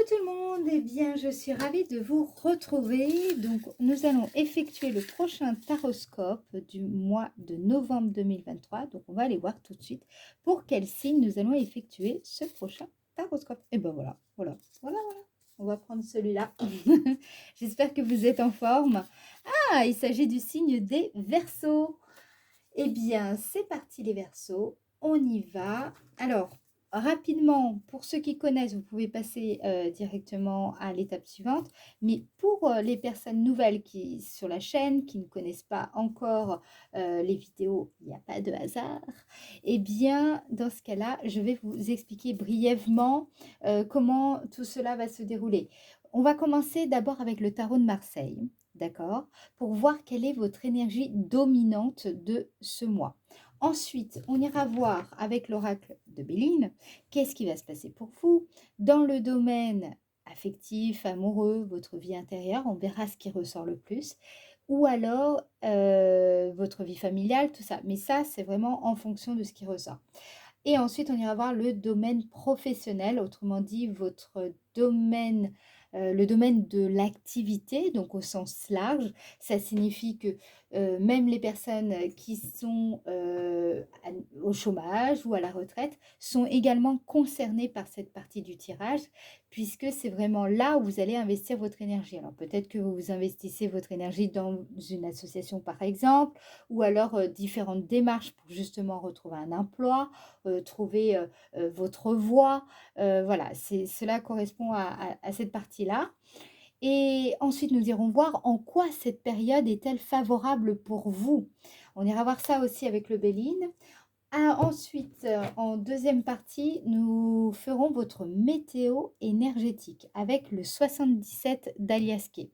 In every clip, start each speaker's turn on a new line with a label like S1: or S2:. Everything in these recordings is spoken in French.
S1: tout le monde, eh bien je suis ravie de vous retrouver. Donc nous allons effectuer le prochain taroscope du mois de novembre 2023. Donc on va aller voir tout de suite pour quel signe nous allons effectuer ce prochain taroscope. Et ben voilà. On va prendre celui-là. J'espère que vous êtes en forme. Ah, il s'agit du signe des Verseaux. Eh bien, c'est parti les Verseaux, on y va. Alors, rapidement, pour ceux qui connaissent, vous pouvez passer directement à l'étape suivante. Mais pour les personnes nouvelles qui sur la chaîne, qui ne connaissent pas encore les vidéos, il n'y a pas de hasard. Eh bien, dans ce cas-là, je vais vous expliquer brièvement comment tout cela va se dérouler. On va commencer d'abord avec le tarot de Marseille. D'accord? Pour voir quelle est votre énergie dominante de ce mois. Ensuite, on ira voir avec l'oracle de Béline, qu'est-ce qui va se passer pour vous dans le domaine affectif, amoureux, votre vie intérieure, on verra ce qui ressort le plus, ou alors votre vie familiale, tout ça. Mais ça, c'est vraiment en fonction de ce qui ressort. Et ensuite, on ira voir le domaine professionnel, autrement dit, votre domaine, le domaine de l'activité, donc au sens large. Ça signifie que même les personnes qui sont au chômage ou à la retraite sont également concernées par cette partie du tirage, puisque c'est vraiment là où vous allez investir votre énergie. Alors peut-être que vous investissez votre énergie dans une association, par exemple, ou alors différentes démarches pour justement retrouver un emploi, trouver votre voie. Voilà, cela correspond à cette partie-là. Et ensuite, nous irons voir en quoi cette période est-elle favorable pour vous. On ira voir ça aussi avec le Béline. Ensuite, en deuxième partie, nous ferons votre météo énergétique avec le 77 d'Aliasqué.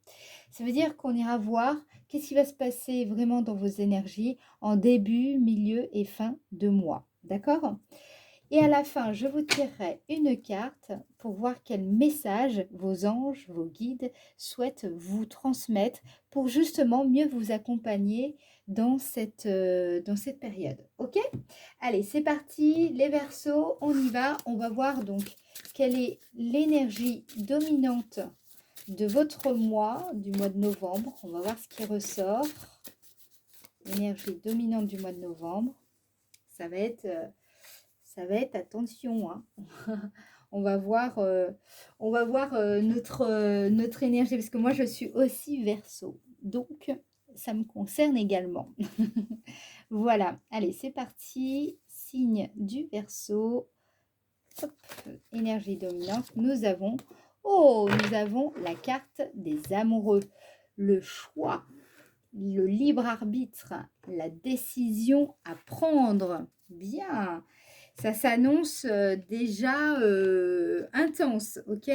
S1: Ça veut dire qu'on ira voir qu'est-ce qui va se passer vraiment dans vos énergies en début, milieu et fin de mois. D'accord? Et à la fin, je vous tirerai une carte pour voir quel message vos anges, vos guides souhaitent vous transmettre pour justement mieux vous accompagner dans cette période. Ok? Allez, c'est parti, les Verseaux, on y va. On va voir donc quelle est l'énergie dominante de votre mois, du mois de novembre. On va voir ce qui ressort. L'énergie dominante du mois de novembre. Ça va être attention, hein. On va voir notre énergie, parce que moi je suis aussi Verseau, donc ça me concerne également. Voilà, allez, c'est parti. Signe du Verseau. Hop, énergie dominante. Nous avons la carte des amoureux. Le choix, le libre arbitre, la décision à prendre. Bien, ça s'annonce déjà intense, ok?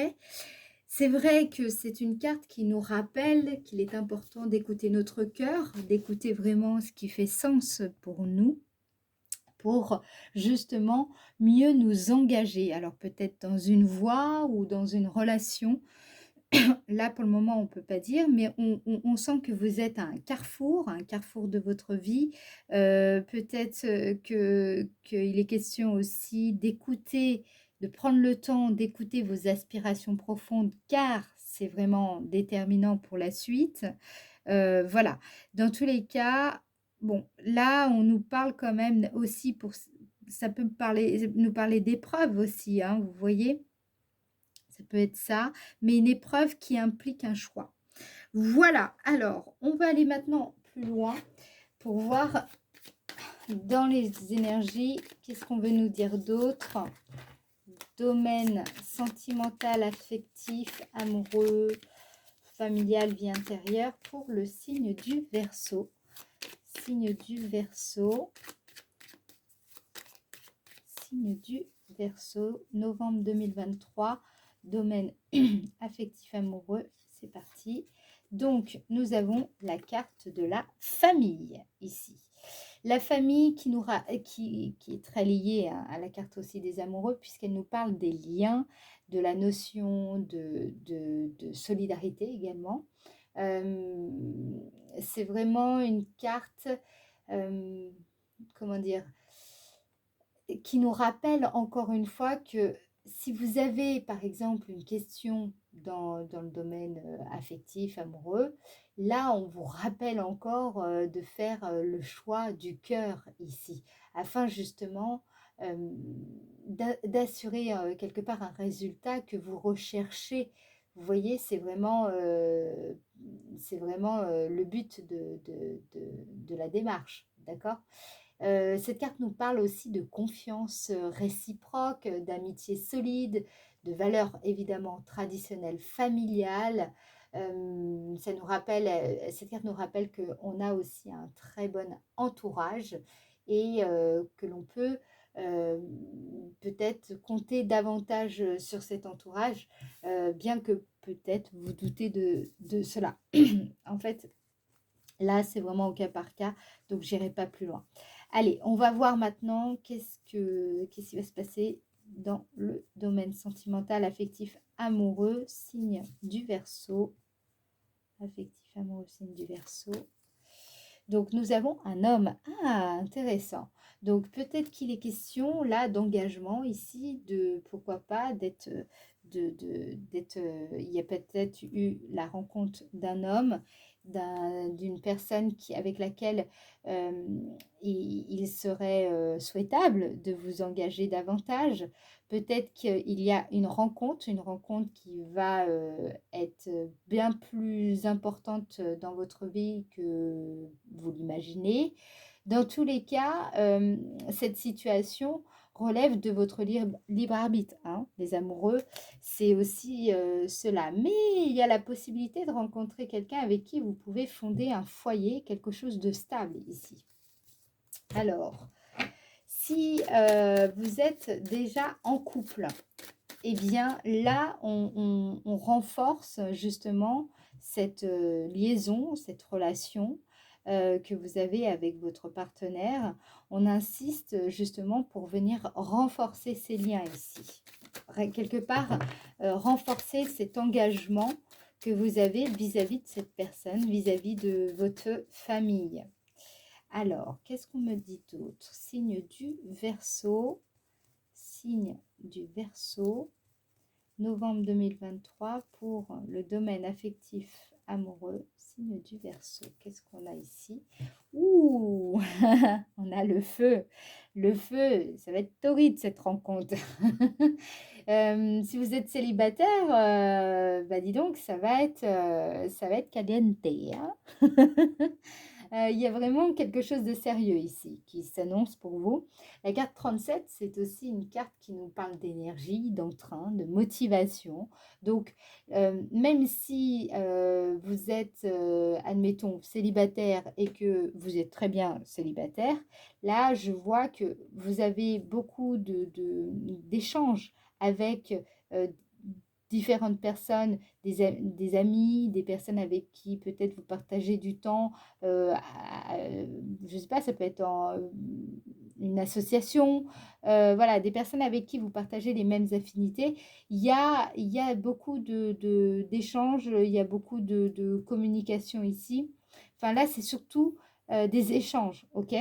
S1: C'est vrai que c'est une carte qui nous rappelle qu'il est important d'écouter notre cœur, d'écouter vraiment ce qui fait sens pour nous, pour justement mieux nous engager. Alors peut-être dans une voie ou dans une relation. Là, pour le moment, on ne peut pas dire, mais on sent que vous êtes à un carrefour de votre vie. Peut-être qu'il est question aussi d'écouter, de prendre le temps d'écouter vos aspirations profondes, car c'est vraiment déterminant pour la suite. Voilà, dans tous les cas, bon, là, on nous parle quand même aussi, ça peut nous parler d'épreuves aussi, hein, vous voyez? Ça peut être ça, mais une épreuve qui implique un choix. Voilà, alors, on va aller maintenant plus loin pour voir dans les énergies, qu'est-ce qu'on veut nous dire d'autre? Domaine sentimental, affectif, amoureux, familial, vie intérieure pour le signe du Verseau. Signe du Verseau. Signe du Verseau, novembre 2023. Domaine affectif amoureux, c'est parti. Donc, nous avons la carte de la famille ici. La famille qui est très liée à la carte aussi des amoureux, puisqu'elle nous parle des liens, de la notion de solidarité également. C'est vraiment une carte, comment dire, qui nous rappelle encore une fois que si vous avez par exemple une question dans le domaine affectif, amoureux, là on vous rappelle encore de faire le choix du cœur ici, afin justement d'assurer quelque part un résultat que vous recherchez. Vous voyez, c'est vraiment le but de la démarche, d'accord? Cette carte nous parle aussi de confiance réciproque, d'amitié solide, de valeurs évidemment traditionnelles familiales. Cette carte nous rappelle qu'on a aussi un très bon entourage et que l'on peut euh, peut-être compter davantage sur cet entourage, bien que peut-être vous doutez de cela. En fait, là, c'est vraiment au cas par cas, donc j'irai pas plus loin. Allez, on va voir maintenant qu'est-ce qui va se passer dans le domaine sentimental, affectif, amoureux, signe du Verseau. Affectif, amoureux, signe du Verseau. Donc, nous avons un homme. Ah, intéressant. Donc, peut-être qu'il est question, là, d'engagement ici, pourquoi pas, il y a peut-être eu la rencontre d'un homme, d'une personne avec laquelle euh, il serait souhaitable de vous engager davantage. Peut-être qu'il y a une rencontre qui va être bien plus importante dans votre vie que vous l'imaginez. Dans tous les cas, cette situation relève de votre libre arbitre, hein, les amoureux, c'est aussi cela. Mais il y a la possibilité de rencontrer quelqu'un avec qui vous pouvez fonder un foyer, quelque chose de stable ici. Alors, si vous êtes déjà en couple, eh bien là, on renforce justement cette liaison, cette relation que vous avez avec votre partenaire. On insiste justement pour venir renforcer ces liens ici. Quelque part, renforcer cet engagement que vous avez vis-à-vis de cette personne, vis-à-vis de votre famille. Alors, qu'est-ce qu'on me dit d'autre? Signe du Verseau. Signe du Verseau. Novembre 2023 pour le domaine affectif amoureux, signe du Verseau. Qu'est-ce qu'on a ici? Ouh, on a le feu. Le feu, ça va être torride cette rencontre. Si vous êtes célibataire, bah dis donc, ça va être caliente, hein. Il y a vraiment quelque chose de sérieux ici qui s'annonce pour vous. La carte 37, c'est aussi une carte qui nous parle d'énergie, d'entrain, de motivation. Donc, même si vous êtes, admettons, célibataire et que vous êtes très bien célibataire, là, je vois que vous avez beaucoup d'échanges avec euh, différentes personnes, des amis, des personnes avec qui peut-être vous partagez du temps. Je ne sais pas, ça peut être une association, voilà, des personnes avec qui vous partagez les mêmes affinités. Il y a beaucoup d'échanges, il y a beaucoup de communication ici. Enfin là, c'est surtout des échanges, ok?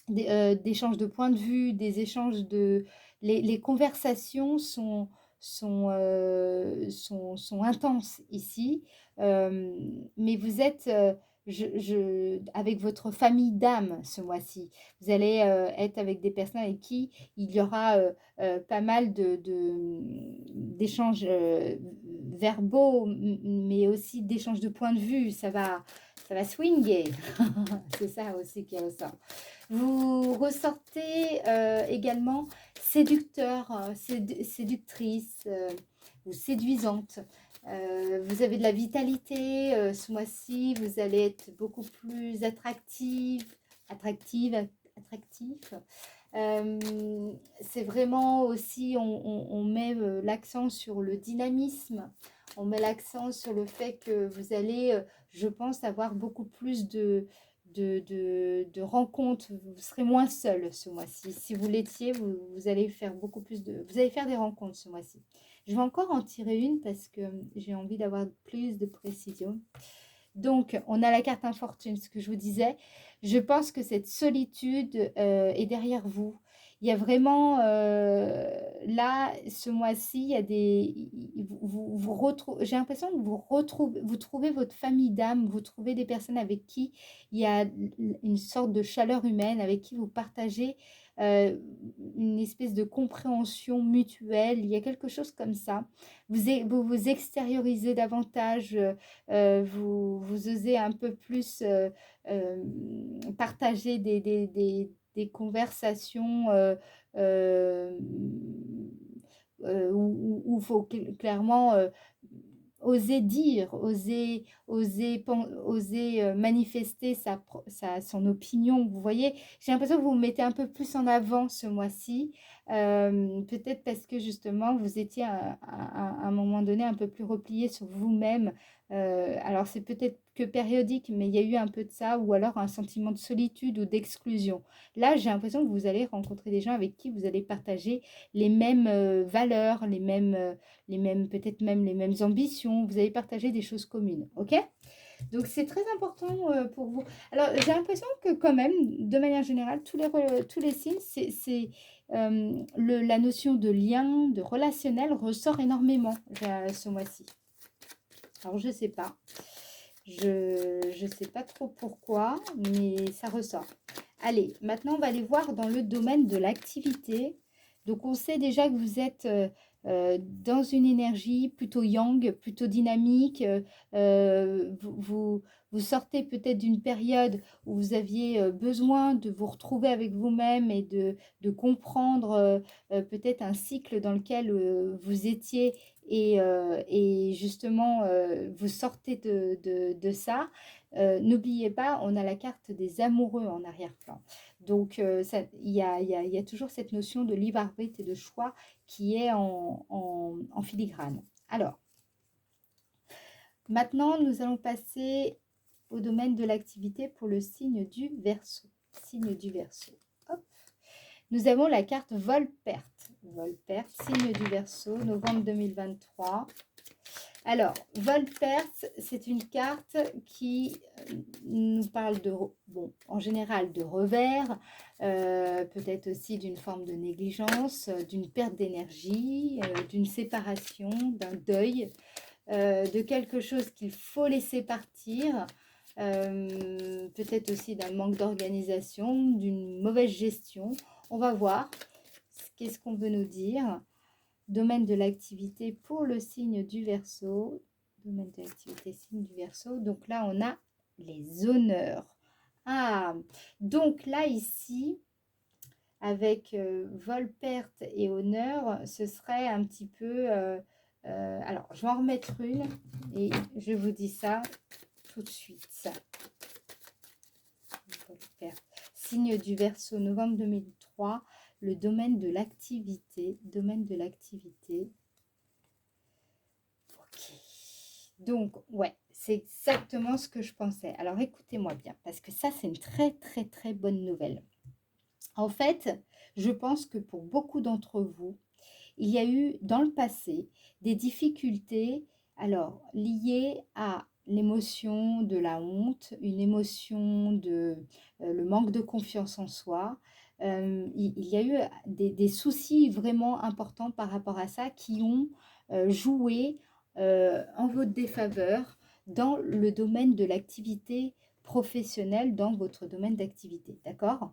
S1: D'échanges de points de vue, des échanges de... Les conversations sont intenses ici, mais vous êtes avec votre famille d'âme ce mois-ci. Vous allez être avec des personnes avec qui il y aura pas mal d'échanges verbaux, mais aussi d'échanges de points de vue. Ça va swinguer. C'est ça aussi qui ressort. Vous ressortez également séducteur, séductrice ou séduisante. Vous avez de la vitalité ce mois-ci. Vous allez être beaucoup plus attractif. C'est vraiment aussi, on met l'accent sur le dynamisme. On met l'accent sur le fait que vous allez, je pense, avoir beaucoup plus de rencontres. Vous serez moins seul ce mois-ci. Si vous l'étiez, vous allez faire beaucoup plus vous allez faire des rencontres ce mois-ci. Je vais encore en tirer une parce que j'ai envie d'avoir plus de précision. Donc, on a la carte infortune, ce que je vous disais. Je pense que cette solitude est derrière vous. il y a vraiment, là, ce mois-ci, il y a j'ai l'impression que vous trouvez votre famille d'âme, vous trouvez des personnes avec qui il y a une sorte de chaleur humaine, avec qui vous partagez euh, une espèce de compréhension mutuelle. Il y a quelque chose comme ça. Vous vous extériorisez davantage, vous osez un peu plus euh, partager des conversations euh, où il faut clairement oser dire, oser manifester son opinion. Vous voyez, j'ai l'impression que vous vous mettez un peu plus en avant ce mois-ci. Peut-être parce que justement, vous étiez à un moment donné un peu plus replié sur vous-même. Alors, c'est peut-être que périodique, mais il y a eu un peu de ça, ou alors un sentiment de solitude ou d'exclusion. Là, j'ai l'impression que vous allez rencontrer des gens avec qui vous allez partager les mêmes valeurs, peut-être même les mêmes ambitions. Vous allez partager des choses communes, ok? Donc, c'est très important pour vous. Alors, j'ai l'impression que quand même, de manière générale, tous les signes, la notion de lien, de relationnel ressort énormément ce mois-ci. Alors, je sais pas. Je sais pas trop pourquoi, mais ça ressort. Allez, maintenant, on va aller voir dans le domaine de l'activité. Donc, on sait déjà que vous êtes dans une énergie plutôt yang, plutôt dynamique. Vous sortez peut-être d'une période où vous aviez besoin de vous retrouver avec vous-même et de comprendre peut-être un cycle dans lequel vous étiez et justement, vous sortez de ça. N'oubliez pas, on a la carte des amoureux en arrière-plan. Donc, il y a toujours cette notion de libre arbitre et de choix qui est en filigrane. Alors, maintenant, nous allons passer au domaine de l'activité pour le signe du Verseau. Signe du Verseau. Hop. Nous avons la carte Vol-Perte. Vol-Perte, signe du Verseau, novembre 2023. Alors, Vol-Perte, c'est une carte qui nous parle bon, en général de revers, peut-être aussi d'une forme de négligence, d'une perte d'énergie, d'une séparation, d'un deuil, de quelque chose qu'il faut laisser partir, peut-être aussi d'un manque d'organisation, d'une mauvaise gestion. On va voir qu'est-ce qu'on veut nous dire. Domaine de l'activité pour le signe du Verseau. Domaine de l'activité, signe du Verseau. Donc là, on a les honneurs. Ah, donc là, ici, avec vol, perte et honneur, ce serait un petit peu... alors, je vais en remettre une et je vous dis ça tout de suite. Vol, perte. Signe du Verseau, novembre 2003. Le domaine de l'activité. Domaine de l'activité. Ok. Donc, ouais, c'est exactement ce que je pensais. Alors, écoutez-moi bien, parce que ça, c'est une très, très, très bonne nouvelle. En fait, je pense que pour beaucoup d'entre vous, il y a eu dans le passé des difficultés, alors liées à l'émotion de la honte, une émotion de le manque de confiance en soi. Il y a eu des soucis vraiment importants par rapport à ça qui ont joué en votre défaveur dans le domaine de l'activité professionnelle, dans votre domaine d'activité. D'accord?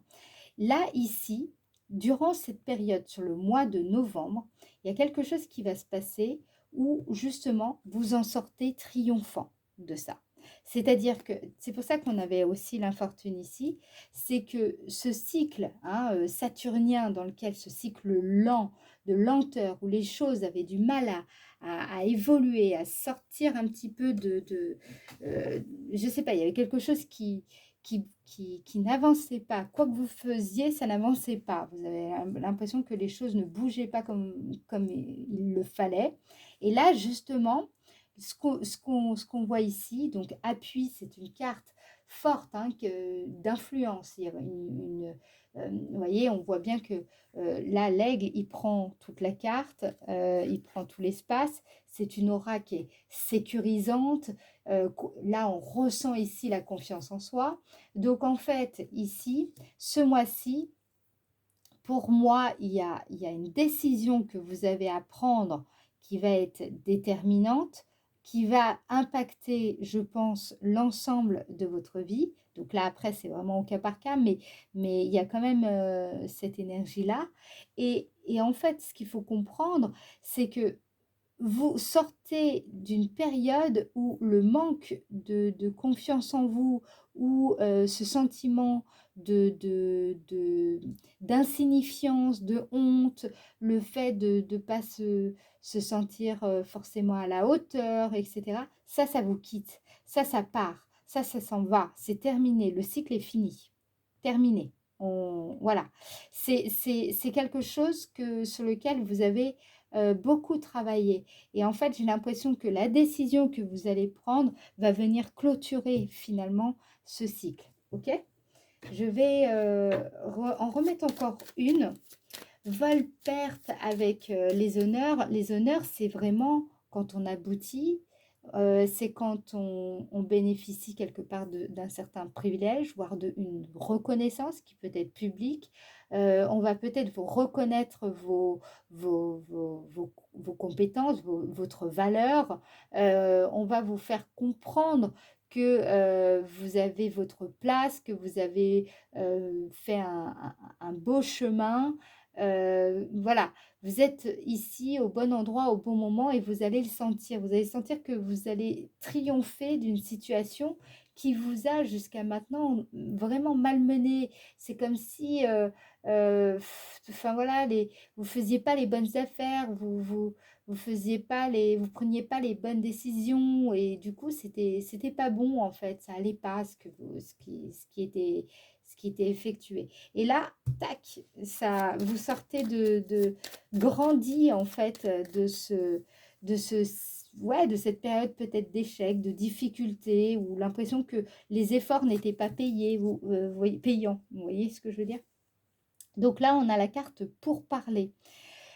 S1: Là, ici, durant cette période, sur le mois de novembre, il y a quelque chose qui va se passer où justement vous en sortez triomphant de ça. C'est-à-dire que c'est pour ça qu'on avait aussi l'infortune ici, c'est que ce cycle saturnien dans lequel ce cycle lent, de lenteur, où les choses avaient du mal à évoluer, à sortir un petit peu je ne sais pas, il y avait quelque chose qui n'avançait pas. Quoi que vous faisiez, ça n'avançait pas. Vous avez l'impression que les choses ne bougeaient pas comme il le fallait. Et là, justement, ce qu'on voit ici, donc appui, c'est une carte forte d'influence. Il y a vous voyez, on voit bien que là, l'aigle, il prend toute la carte, il prend tout l'espace. C'est une aura qui est sécurisante. Là, on ressent ici la confiance en soi. Donc, en fait, ici, ce mois-ci, pour moi, il y a une décision que vous avez à prendre qui va être déterminante, qui va impacter, je pense, l'ensemble de votre vie. Donc là, après, c'est vraiment au cas par cas, mais il y a quand même cette énergie-là. Et en fait, ce qu'il faut comprendre, c'est que vous sortez d'une période où le manque de confiance en vous, ou ce sentiment d'insignifiance, de honte, le fait de ne pas se sentir forcément à la hauteur, etc. Ça vous quitte, ça part, ça s'en va, c'est terminé, le cycle est fini, terminé. Voilà, c'est quelque chose sur lequel vous avez beaucoup travaillé. Et en fait, j'ai l'impression que la décision que vous allez prendre va venir clôturer finalement ce cycle. Ok? Je vais en remettre encore une. Vol perte avec les honneurs. Les honneurs, c'est vraiment quand on aboutit, c'est quand on bénéficie quelque part d'un certain privilège, voire d'une reconnaissance qui peut être publique. On va peut-être vous reconnaître vos compétences, votre valeur. On va vous faire comprendre que vous avez votre place, que vous avez fait un beau chemin. Voilà, vous êtes ici au bon endroit, au bon moment et vous allez le sentir. Vous allez sentir que vous allez triompher d'une situation qui vous a jusqu'à maintenant vraiment malmené. C'est comme si, enfin voilà, vous faisiez pas les bonnes affaires, vous faisiez pas vous preniez pas les bonnes décisions et du coup c'était pas bon en fait, ça allait pas ce qui était effectué. Et là, tac, ça, vous sortez grandi en fait de ce, ouais, de cette période peut-être d'échec, de difficulté, ou l'impression que les efforts n'étaient pas payés, payants. Vous voyez ce que je veux dire? Donc là, on a la carte pour parler.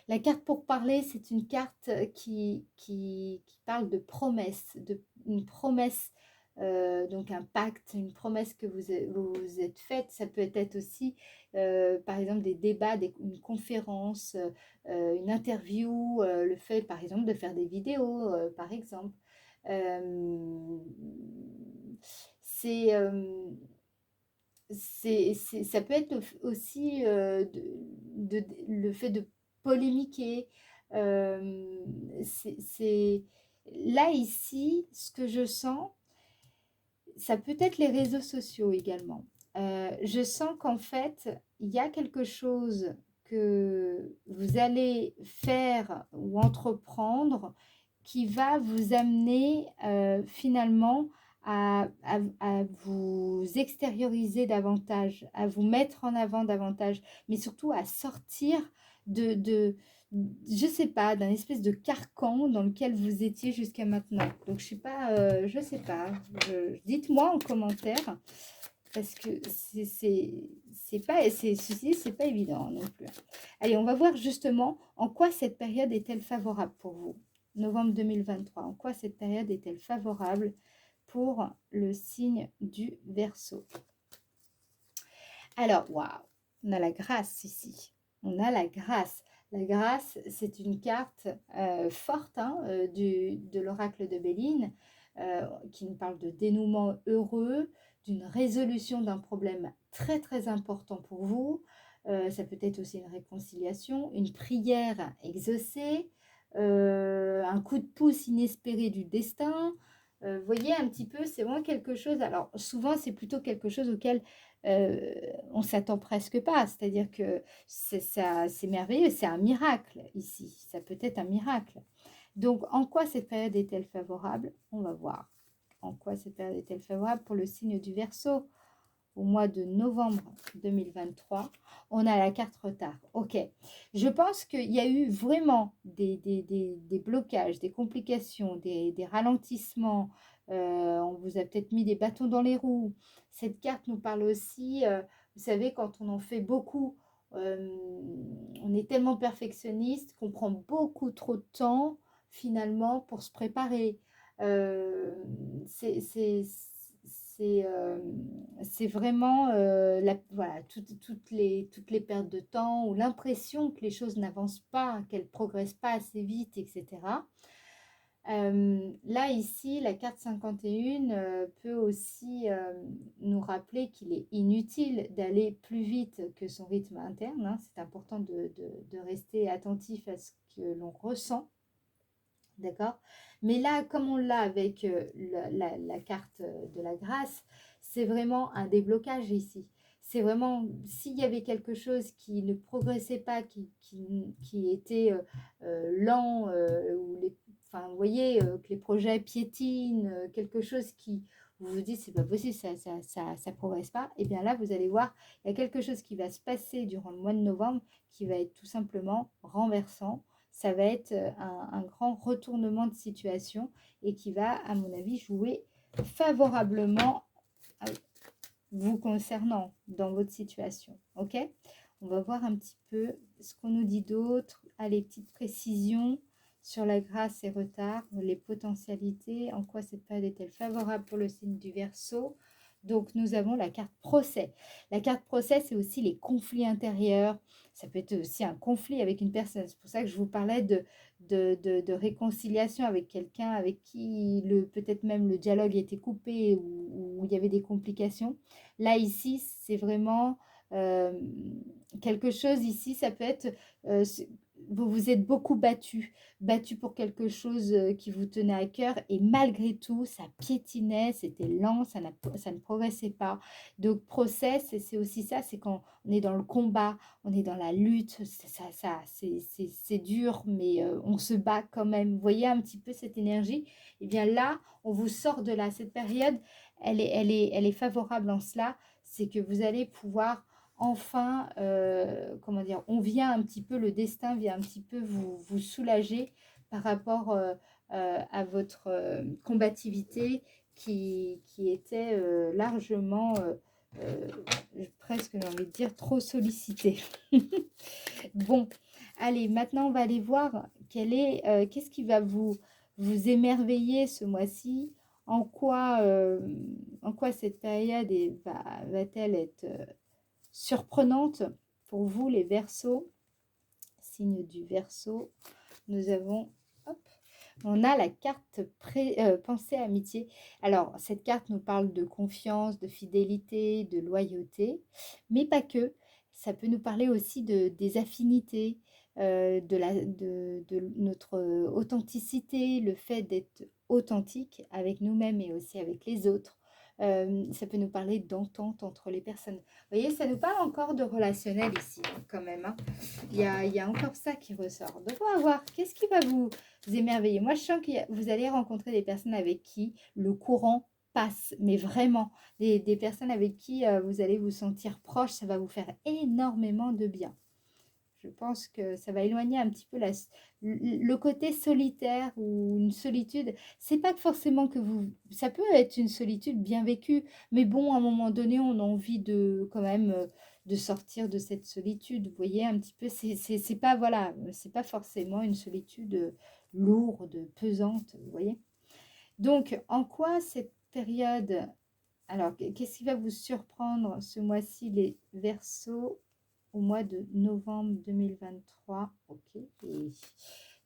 S1: La carte pour parler, c'est une carte qui parle de promesse, une promesse, donc un pacte, une promesse que vous vous êtes faite. Ça peut être aussi, par exemple, des débats, une conférence, une interview, le fait, par exemple, de faire des vidéos, par exemple. Euh, c'est, euh, ça peut être aussi le fait de polémiquer. euh, là, ici, ce que je sens, ça peut être les réseaux sociaux également. Je sens qu'en fait, il y a quelque chose que vous allez faire ou entreprendre qui va vous amener finalement à vous extérioriser davantage, à vous mettre en avant davantage, mais surtout à sortir de je sais pas, d'un espèce de carcan dans lequel vous étiez jusqu'à maintenant. Donc je suis pas, je sais pas. Dites-moi en commentaire parce que ceci, c'est pas évident non plus. Allez, on va voir justement en quoi cette période est-elle favorable pour vous. Novembre 2023, en quoi cette période est-elle favorable pour le signe du Verseau? Alors, waouh, on a la grâce ici. On a la grâce. La grâce, c'est une carte forte hein, de l'oracle de Béline qui nous parle de dénouement heureux, d'une résolution d'un problème très très important pour vous. Ça peut être aussi une réconciliation, une prière exaucée, un coup de pouce inespéré du destin. Vous voyez un petit peu, c'est vraiment quelque chose. Alors souvent, c'est plutôt quelque chose auquel on s'attend presque pas. C'est-à-dire que c'est merveilleux, c'est un miracle ici. Ça peut être un miracle. Donc, en quoi cette période est-elle favorable? On va voir. En quoi cette période est-elle favorable pour le signe du Verseau au mois de novembre 2023? On a la carte retard. Ok. Je pense qu'il y a eu vraiment des blocages, des complications, des ralentissements. On vous a peut-être mis des bâtons dans les roues. Cette carte nous parle aussi, vous savez, quand on en fait beaucoup, on est tellement perfectionniste qu'on prend beaucoup trop de temps finalement pour se préparer. Euh, c'est c'est vraiment voilà, toutes les pertes de temps ou l'impression que les choses n'avancent pas, qu'elles ne progressent pas assez vite, etc. Là, ici, la carte 51 peut aussi nous rappeler qu'il est inutile d'aller plus vite que son rythme interne, hein. C'est important de rester attentif à ce que l'on ressent. D'accord? Mais là, comme on l'a avec la carte de la grâce, c'est vraiment un déblocage ici. C'est vraiment, s'il y avait quelque chose qui ne progressait pas, qui était lent, ou enfin, vous voyez, que les projets piétinent, quelque chose qui, vous vous dites, c'est pas possible, ça progresse pas, et bien là, vous allez voir, il y a quelque chose qui va se passer durant le mois de novembre qui va être tout simplement renversant. Ça va être un grand retournement de situation et qui va, à mon avis, jouer favorablement vous concernant dans votre situation. Ok? On va voir un petit peu ce qu'on nous dit d'autre. Allez, petites précisions sur la grâce et retard, les potentialités, en quoi cette période est-elle favorable pour le signe du Verseau. Donc, nous avons la carte procès. La carte procès, c'est aussi les conflits intérieurs. Ça peut être aussi un conflit avec une personne. C'est pour ça que je vous parlais de réconciliation avec quelqu'un avec qui peut-être même le dialogue était coupé ou il y avait des complications. Là, ici, c'est vraiment quelque chose. Ici, ça peut être... vous vous êtes beaucoup battu pour quelque chose qui vous tenait à cœur et malgré tout, ça piétinait, c'était lent, ça ne progressait pas. Donc, process, c'est aussi ça, c'est quand on est dans le combat, on est dans la lutte, c'est dur, mais on se bat quand même. Vous voyez un petit peu cette énergie? Et bien là, on vous sort de là. Cette période, elle est favorable en cela, c'est que vous allez pouvoir enfin, comment dire, le destin vient un petit peu vous soulager par rapport à votre combativité qui était largement, euh, presque j'ai envie de dire, trop sollicitée. Bon, allez, maintenant on va aller voir qu'est-ce qui va vous émerveiller ce mois-ci, en quoi cette période va-t-elle être surprenante pour vous les Verseaux, signe du Verseau. Nous avons, hop, on a la carte pensée amitié. Alors, cette carte nous parle de confiance, de fidélité, de loyauté, mais pas que. Ça peut nous parler aussi des affinités, de notre authenticité, le fait d'être authentique avec nous-mêmes et aussi avec les autres. Ça peut nous parler d'entente entre les personnes. Vous voyez, ça nous parle encore de relationnel ici, quand même, hein. Il y a encore ça qui ressort. Donc, on va voir qu'est-ce qui va vous émerveiller. Moi, je sens que vous allez rencontrer des personnes avec qui le courant passe, mais vraiment, des personnes avec qui vous allez vous sentir proche, ça va vous faire énormément de bien. Je pense que ça va éloigner un petit peu le côté solitaire ou une solitude. C'est pas que forcément que vous... Ça peut être une solitude bien vécue, mais bon, à un moment donné, on a envie de quand même de sortir de cette solitude. Vous voyez, un petit peu, c'est pas, voilà, c'est pas forcément une solitude lourde, pesante, vous voyez. Donc, en quoi cette période... Alors, qu'est-ce qui va vous surprendre ce mois-ci, les Verseaux, au mois de novembre 2023? Ok. Et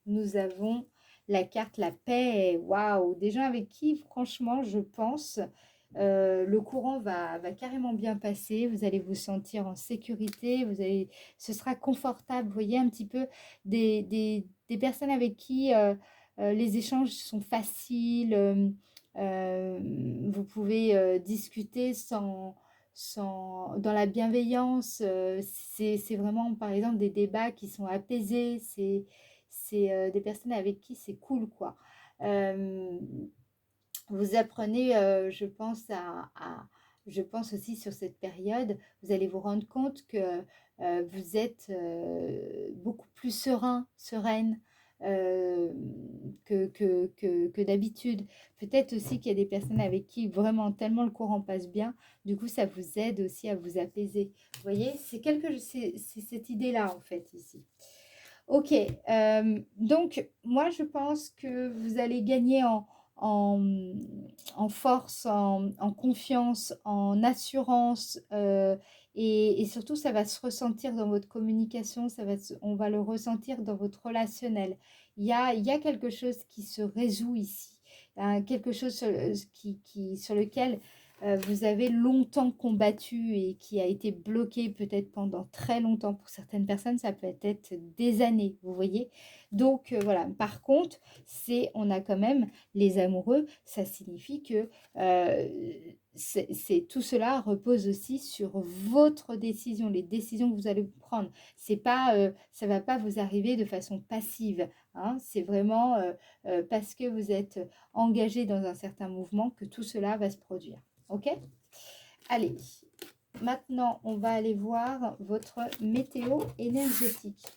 S1: nous avons la carte La Paix. Waouh! Des gens avec qui, franchement, je pense, le courant va carrément bien passer. Vous allez vous sentir en sécurité. Ce sera confortable. Vous voyez un petit peu des personnes avec qui les échanges sont faciles. Vous pouvez discuter dans la bienveillance. C'est vraiment, par exemple, des débats qui sont apaisés. C'est des personnes avec qui c'est cool, quoi. Euh, Vous apprenez, je pense, je pense aussi sur cette période, vous allez vous rendre compte que vous êtes beaucoup plus sereine que d'habitude. Peut-être aussi qu'il y a des personnes avec qui vraiment tellement le courant passe bien, du coup ça vous aide aussi à vous apaiser. Vous voyez, c'est cette idée-là en fait ici. Ok, donc moi je pense que vous allez gagner en, en force, en confiance, en assurance. Et surtout, ça va se ressentir dans votre communication, on va le ressentir dans votre relationnel. Il y a quelque chose qui se résout ici, hein, quelque chose sur lequel vous avez longtemps combattu et qui a été bloqué peut-être pendant très longtemps. Pour certaines personnes, ça peut être des années, vous voyez. Donc voilà, par contre, on a quand même les amoureux, ça signifie que tout cela repose aussi sur votre décision, les décisions que vous allez prendre. C'est pas, ça va pas vous arriver de façon passive, hein. C'est vraiment parce que vous êtes engagé dans un certain mouvement que tout cela va se produire. Ok? Allez, maintenant, on va aller voir votre météo énergétique.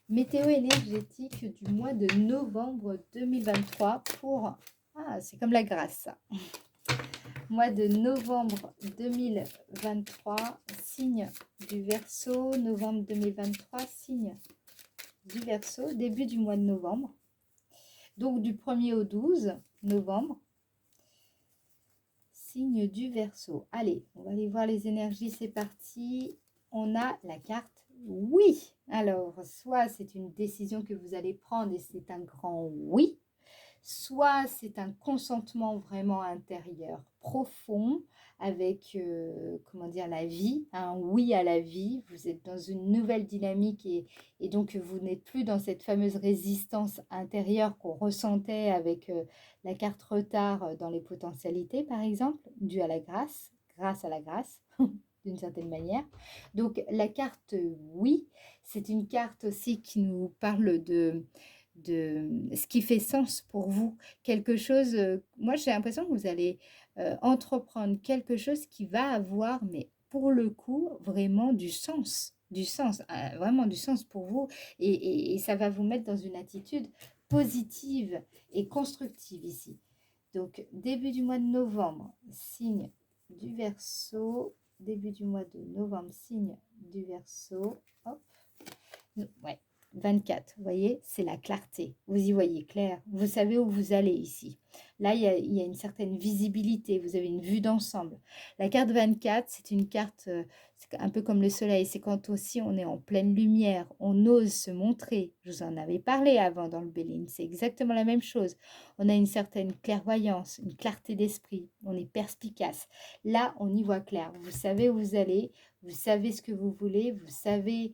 S1: Météo énergétique du mois de novembre 2023 pour... Ah, c'est comme la grâce, ça. Mois de novembre 2023, signe du Verseau. Novembre 2023, signe du Verseau. Début du mois de novembre. Donc, du 1er au 12 novembre. Signe du Verseau. Allez, on va aller voir les énergies, c'est parti. On a la carte oui. Alors, soit c'est une décision que vous allez prendre et c'est un grand oui, soit c'est un consentement vraiment intérieur profond avec, comment dire, la vie, un oui à la vie. Vous êtes dans une nouvelle dynamique et donc vous n'êtes plus dans cette fameuse résistance intérieure qu'on ressentait avec la carte retard dans les potentialités, par exemple, due à la grâce, grâce à la grâce. D'une certaine manière. Donc la carte oui, c'est une carte aussi qui nous parle de ce qui fait sens pour vous. Quelque chose, moi j'ai l'impression que vous allez entreprendre quelque chose qui va avoir, mais pour le coup, vraiment du sens, vraiment du sens pour vous. Et ça va vous mettre dans une attitude positive et constructive ici. Donc début du mois de novembre, signe du Verseau. Début du mois de novembre, signe du Verseau. Hop. Ouais, 24, vous voyez, c'est la clarté. Vous y voyez clair. Vous savez où vous allez ici. Là, il y a une certaine visibilité. Vous avez une vue d'ensemble. La carte 24, c'est une carte, c'est un peu comme le soleil. C'est quand aussi on est en pleine lumière. On ose se montrer. Je vous en avais parlé avant dans le Béline. C'est exactement la même chose. On a une certaine clairvoyance, une clarté d'esprit. On est perspicace. Là, on y voit clair. Vous savez où vous allez. Vous savez ce que vous voulez. Vous savez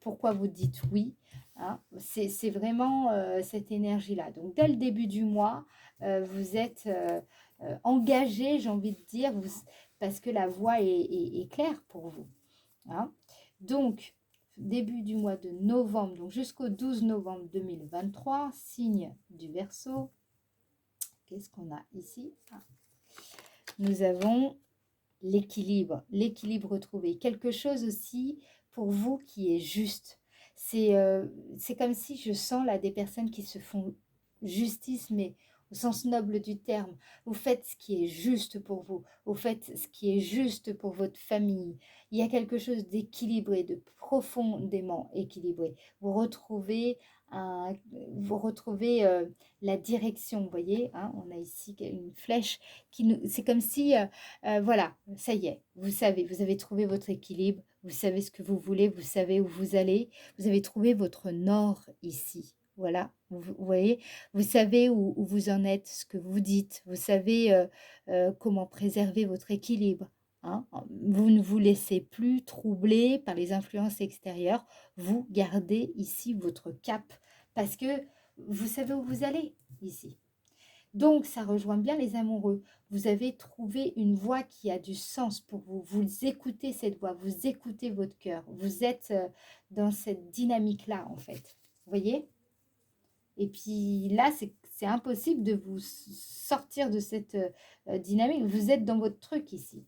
S1: pourquoi vous dites oui, hein. C'est vraiment cette énergie-là. Donc, dès le début du mois, vous êtes engagé, j'ai envie de dire, parce que la voie est claire pour vous, hein. Donc, début du mois de novembre, donc jusqu'au 12 novembre 2023, signe du Verseau. Qu'est-ce qu'on a ici? Nous avons l'équilibre retrouvé. Quelque chose aussi pour vous qui est juste. C'est comme si je sens là des personnes qui se font justice, mais au sens noble du terme. Vous faites ce qui est juste pour vous. Vous faites ce qui est juste pour votre famille. Il y a quelque chose d'équilibré, de profondément équilibré. Vous retrouvez vous retrouvez la direction, vous voyez, hein, on a ici une flèche c'est comme si voilà, ça y est, vous savez, vous avez trouvé votre équilibre, vous savez ce que vous voulez, vous savez où vous allez, vous avez trouvé votre nord ici. Voilà, vous voyez, vous savez où vous en êtes, ce que vous dites, vous savez comment préserver votre équilibre, hein. Vous ne vous laissez plus troubler par les influences extérieures, vous gardez ici votre cap parce que vous savez où vous allez ici. Donc, ça rejoint bien les amoureux. Vous avez trouvé une voie qui a du sens pour vous. Vous écoutez cette voix, vous écoutez votre cœur. Vous êtes dans cette dynamique-là, en fait. Vous voyez? Et puis là, c'est impossible de vous sortir de cette dynamique. Vous êtes dans votre truc ici.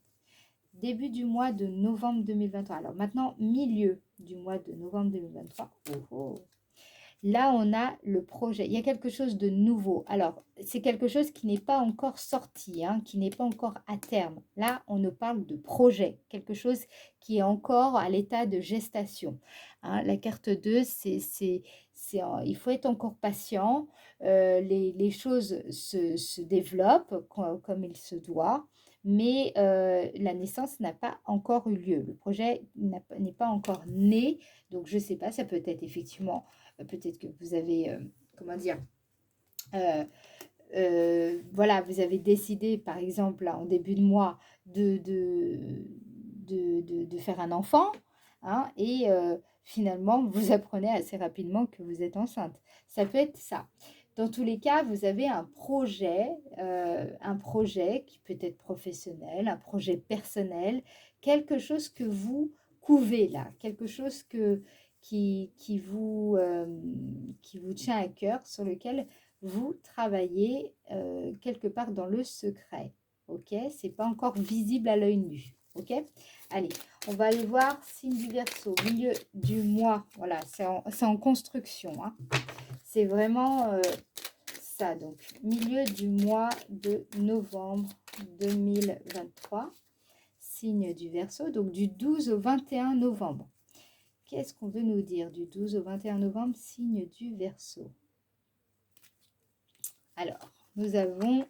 S1: Début du mois de novembre 2023. Alors maintenant, milieu du mois de novembre 2023. Oh, oh. Là, on a le projet. Il y a quelque chose de nouveau. Alors, c'est quelque chose qui n'est pas encore sorti, hein, qui n'est pas encore à terme. Là, on nous parle de projet, quelque chose qui est encore à l'état de gestation, hein. La carte 2, il faut être encore patient. Les choses se développent comme il se doit, mais la naissance n'a pas encore eu lieu. Le projet n'est pas encore né, donc je ne sais pas, ça peut être effectivement, peut-être que vous avez, comment dire, euh, voilà, vous avez décidé, par exemple, là, en début de mois, de faire un enfant, hein, et finalement, vous apprenez assez rapidement que vous êtes enceinte. Ça peut être ça. Dans tous les cas, vous avez un projet qui peut être professionnel, un projet personnel, quelque chose que vous couvez là, quelque chose qui vous tient à cœur, sur lequel vous travaillez quelque part dans le secret. Ok, c'est pas encore visible à l'œil nu. Ok, allez, on va aller voir signe du Verseau, milieu du mois. Voilà, c'est en construction. Hein. C'est vraiment ça. Donc, milieu du mois de novembre 2023, signe du Verseau, donc du 12 au 21 novembre. Qu'est-ce qu'on veut nous dire du 12 au 21 novembre, signe du Verseau? Alors, nous avons,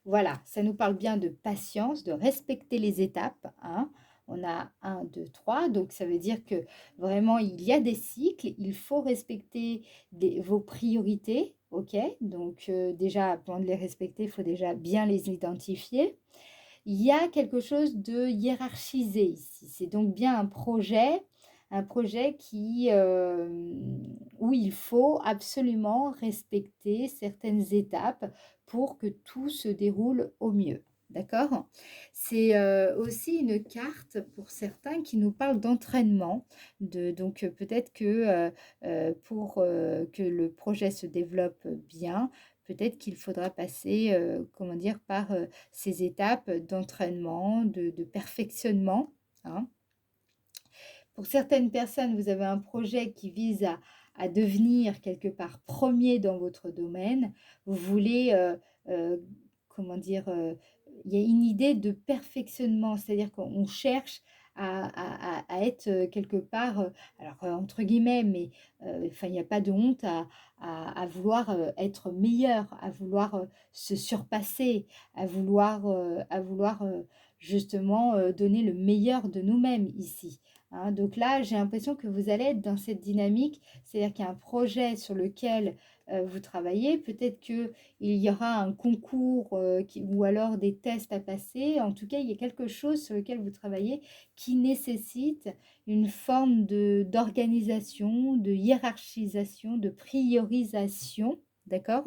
S1: voilà, ça nous parle bien de patience, de respecter les étapes. Hein. On a 1, 2, 3, donc ça veut dire que vraiment, il y a des cycles, il faut respecter vos priorités, ok? Donc déjà, avant de les respecter, il faut déjà bien les identifier. Il y a quelque chose de hiérarchisé ici, c'est donc bien un projet où il faut absolument respecter certaines étapes pour que tout se déroule au mieux. D'accord? C'est aussi une carte pour certains qui nous parle d'entraînement. Donc peut-être que pour que le projet se développe bien, peut-être qu'il faudra passer comment dire, par ces étapes d'entraînement, de perfectionnement. Hein. Pour certaines personnes, vous avez un projet qui vise à devenir quelque part premier dans votre domaine. Vous voulez, comment dire, il y a une idée de perfectionnement, c'est-à-dire qu'on cherche à être quelque part, alors entre guillemets, mais enfin, il n'y a pas de honte à vouloir être meilleur, à vouloir se surpasser, à vouloir justement donner le meilleur de nous-mêmes ici. Hein. Donc là, j'ai l'impression que vous allez être dans cette dynamique, c'est-à-dire qu'il y a un projet sur lequel vous travaillez, peut-être qu'il y aura un concours ou alors des tests à passer, en tout cas, il y a quelque chose sur lequel vous travaillez qui nécessite une forme d'organisation, de hiérarchisation, de priorisation, d'accord?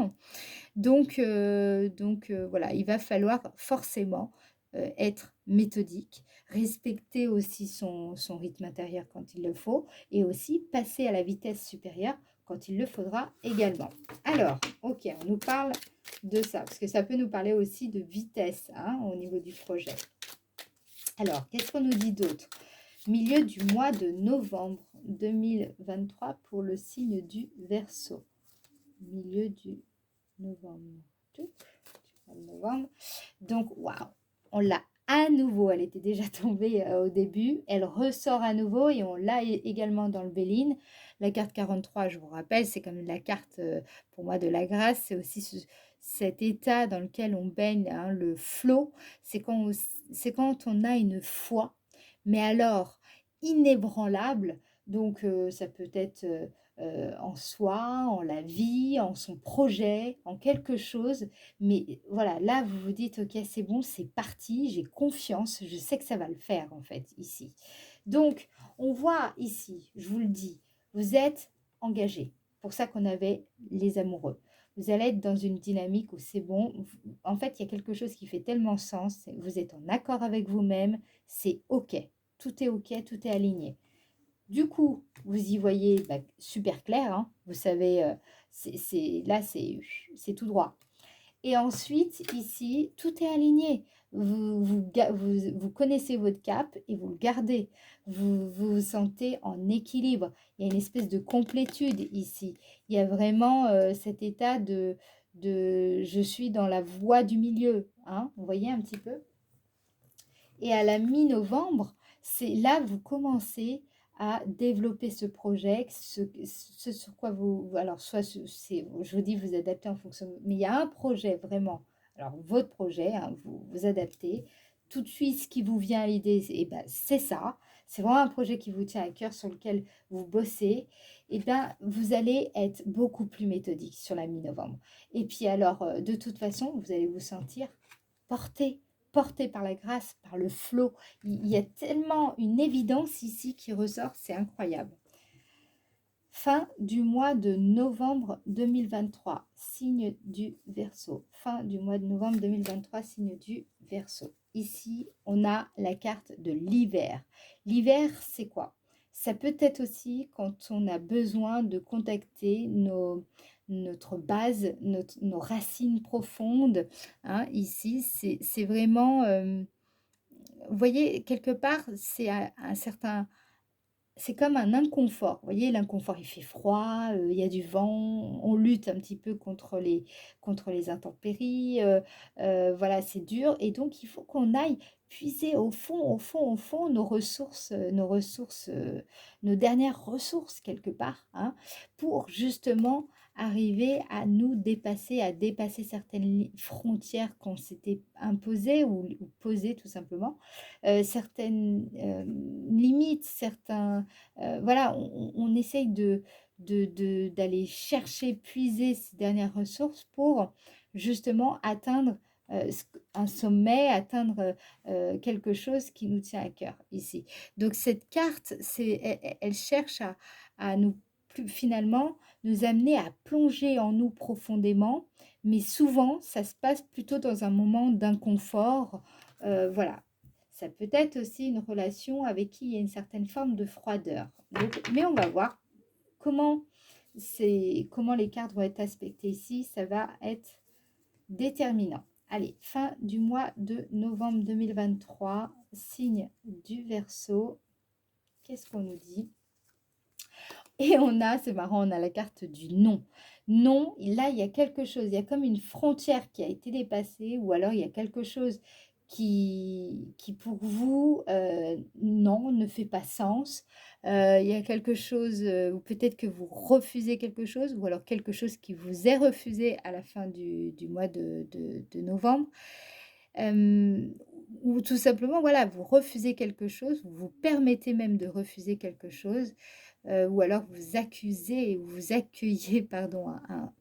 S1: Donc, voilà, il va falloir forcément être méthodique, respecter aussi son rythme intérieur quand il le faut, et aussi passer à la vitesse supérieure quand il le faudra également. Alors, ok, on nous parle de ça, parce que ça peut nous parler aussi de vitesse hein, au niveau du projet. Alors, qu'est-ce qu'on nous dit d'autre? Milieu du mois de novembre 2023 pour le signe du Verseau. Milieu du novembre. Donc, waouh, on l'a à nouveau. Elle était déjà tombée au début. Elle ressort à nouveau et on l'a également dans le Béline. La carte 43, je vous rappelle, c'est comme la carte pour moi de la grâce. C'est aussi cet état dans lequel on baigne, hein, le flot. C'est quand on a une foi, mais alors inébranlable. Donc, ça peut être en soi, en la vie, en son projet, en quelque chose. Mais voilà, là, vous vous dites, ok, c'est bon, c'est parti, j'ai confiance, je sais que ça va le faire, en fait, ici. Donc, on voit ici, je vous le dis, vous êtes engagé. Pour ça qu'on avait les amoureux. Vous allez être dans une dynamique où c'est bon. En fait, il y a quelque chose qui fait tellement sens. Vous êtes en accord avec vous-même. C'est ok. Tout est ok, tout est aligné. Du coup, vous y voyez super clair. Hein. Vous savez, là, c'est tout droit. Et ensuite, ici, tout est aligné. Vous connaissez votre cap et vous le gardez. Vous vous sentez en équilibre. Il y a une espèce de complétude ici. Il y a vraiment cet état de je suis dans la voie du milieu. Hein, vous voyez un petit peu? Et à la mi-novembre, c'est là que vous commencez à développer ce projet, ce sur quoi alors soit je vous dis, vous adaptez en fonction, mais il y a un projet vraiment, alors votre projet, hein, vous adaptez, tout de suite ce qui vous vient à l'idée, et ben, c'est ça, c'est vraiment un projet qui vous tient à cœur, sur lequel vous bossez, et ben, vous allez être beaucoup plus méthodique sur la mi-novembre. Et puis alors, de toute façon, vous allez vous sentir porté, porté par la grâce, par le flot. Il y a tellement une évidence ici qui ressort, c'est incroyable. Fin du mois de novembre 2023, signe du Verseau. Fin du mois de novembre 2023, signe du Verseau. Ici, on a la carte de l'hiver. L'hiver, c'est quoi? Ça peut être aussi quand on a besoin de contacter notre base, nos racines profondes. Hein, ici, c'est vraiment, vous voyez, quelque part, c'est un certain c'est comme un inconfort. Vous voyez, l'inconfort, il fait froid, il y a du vent, on lutte un petit peu contre les intempéries, voilà, c'est dur et donc il faut qu'on aille puiser au fond, au fond, au fond nos dernières ressources quelque part, hein, pour justement arriver à nous dépasser, à dépasser certaines frontières qu'on s'était imposées ou posées tout simplement, certaines, limites, certains voilà, on essaye d'aller chercher, puiser ces dernières ressources pour justement atteindre un sommet, atteindre quelque chose qui nous tient à cœur ici. Donc cette carte, elle cherche à nous finalement nous amener à plonger en nous profondément, mais souvent ça se passe plutôt dans un moment d'inconfort. Voilà, ça peut être aussi une relation avec qui il y a une certaine forme de froideur. Donc, mais on va voir comment, comment les cartes vont être aspectées ici. Ça va être déterminant. Allez, fin du mois de novembre 2023, signe du Verseau. Qu'est-ce qu'on nous dit? Et on a, c'est marrant, on a la carte du non. Non, là, il y a quelque chose, il y a comme une frontière qui a été dépassée, ou alors il y a quelque chose qui pour vous, non, ne fait pas sens. Il y a quelque chose, ou peut-être que vous refusez quelque chose, ou alors quelque chose qui vous est refusé à la fin du mois de novembre. Ou tout simplement, voilà, vous refusez quelque chose, vous vous permettez même de refuser quelque chose, ou alors vous accusez ou vous accueillez pardon,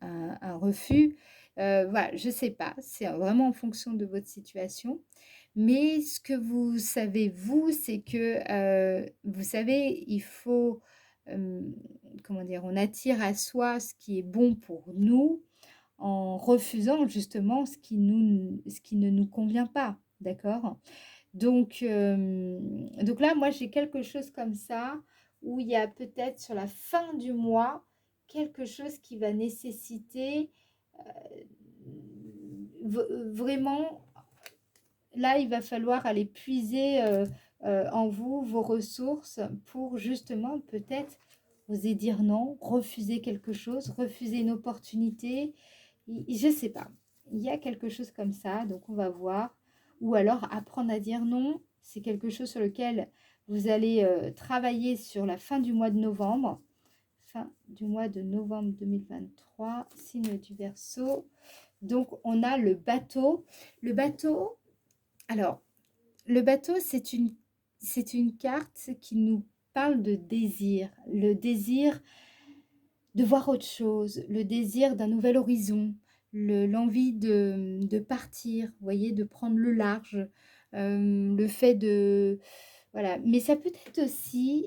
S1: un refus. Voilà, je ne sais pas, c'est vraiment en fonction de votre situation. Mais ce que vous savez, vous, c'est que, vous savez, il faut, comment dire, on attire à soi ce qui est bon pour nous en refusant justement ce qui ne nous convient pas, d'accord? Donc là, moi, j'ai quelque chose comme ça, où il y a peut-être sur la fin du mois, quelque chose qui va nécessiter vraiment, là, il va falloir aller puiser en vous vos ressources pour justement peut-être oser dire non, refuser quelque chose, refuser une opportunité. Je ne sais pas. Il y a quelque chose comme ça, donc on va voir. Ou alors apprendre à dire non, c'est quelque chose sur lequel vous allez travailler sur la fin du mois de novembre. Fin du mois de novembre 2023, signe du Verseau. Donc on a le bateau. Le bateau, alors le bateau, c'est une carte qui nous parle de désir. Le désir de voir autre chose, le désir d'un nouvel horizon, l'envie de partir, vous voyez, de prendre le large, le fait de... Voilà, mais ça peut être aussi,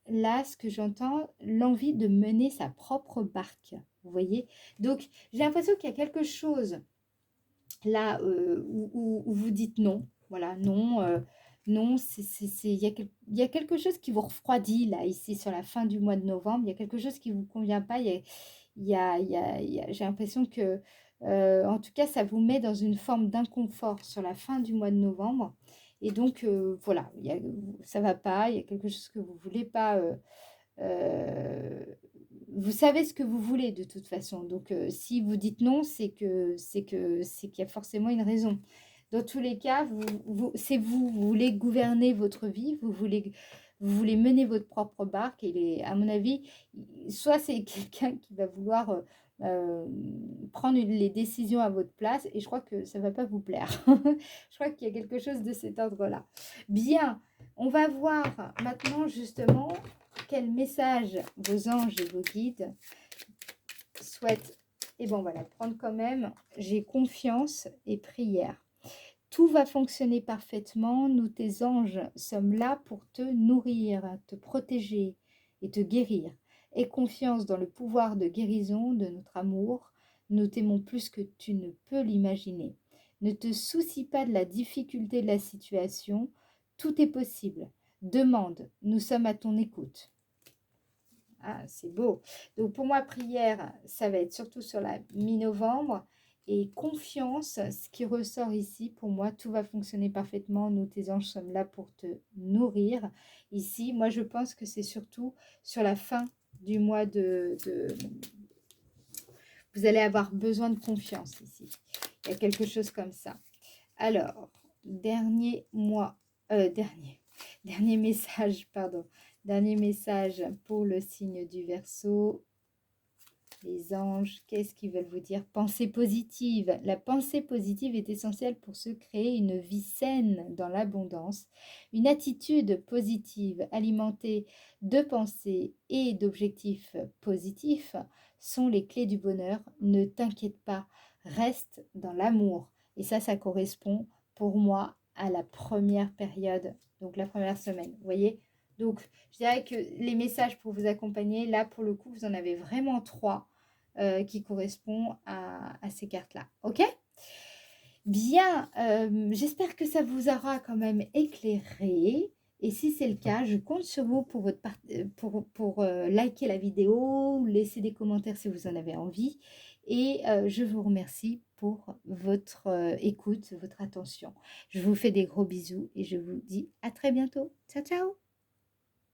S1: là, ce que j'entends, l'envie de mener sa propre barque, vous voyez. Donc, j'ai l'impression qu'il y a quelque chose là où vous dites non, voilà, non, non, il y a quelque chose qui vous refroidit là, ici, sur la fin du mois de novembre, il y a quelque chose qui ne vous convient pas, j'ai l'impression que, en tout cas, ça vous met dans une forme d'inconfort sur la fin du mois de novembre, et donc, voilà, ça ne va pas, il y a quelque chose que vous ne voulez pas... euh, vous savez ce que vous voulez de toute façon. Donc, si vous dites non, c'est qu'il y a forcément une raison. Dans tous les cas, c'est vous, vous voulez gouverner votre vie, vous voulez mener votre propre barque. Et à mon avis, soit c'est quelqu'un qui va vouloir prendre les décisions à votre place, et je crois que ça ne va pas vous plaire. Je crois qu'il y a quelque chose de cet ordre-là. Bien, on va voir maintenant justement quel message vos anges et vos guides souhaitent. Et bon, voilà, prendre quand même, j'ai confiance et prière. Tout va fonctionner parfaitement. Nous, tes anges, sommes là pour te nourrir, te protéger et te guérir. Aie confiance dans le pouvoir de guérison de notre amour. Nous t'aimons plus que tu ne peux l'imaginer. Ne te soucie pas de la difficulté de la situation. Tout est possible. Demande, nous sommes à ton écoute. Ah, c'est beau. Donc pour moi, prière, ça va être surtout sur la mi-novembre. Et confiance, ce qui ressort ici, pour moi, tout va fonctionner parfaitement. Nous, tes anges, sommes là pour te nourrir. Ici, moi, je pense que c'est surtout sur la fin du mois Vous allez avoir besoin de confiance ici. Il y a quelque chose comme ça. Alors, dernier message, pardon. Dernier message pour le signe du Verseau. Les anges, qu'est-ce qu'ils veulent vous dire? Pensée positive. La pensée positive est essentielle pour se créer une vie saine dans l'abondance. Une attitude positive alimentée de pensées et d'objectifs positifs sont les clés du bonheur. Ne t'inquiète pas, reste dans l'amour. Et ça correspond pour moi à la première période, donc la première semaine. Vous voyez? Donc, je dirais que les messages pour vous accompagner, là, pour le coup, vous en avez vraiment 3 qui correspondent à ces cartes-là. OK? Bien, j'espère que ça vous aura quand même éclairé. Et si c'est le cas, je compte sur vous pour, liker la vidéo, laisser des commentaires si vous en avez envie. Et je vous remercie pour votre écoute, votre attention. Je vous fais des gros bisous et je vous dis à très bientôt. Ciao, ciao!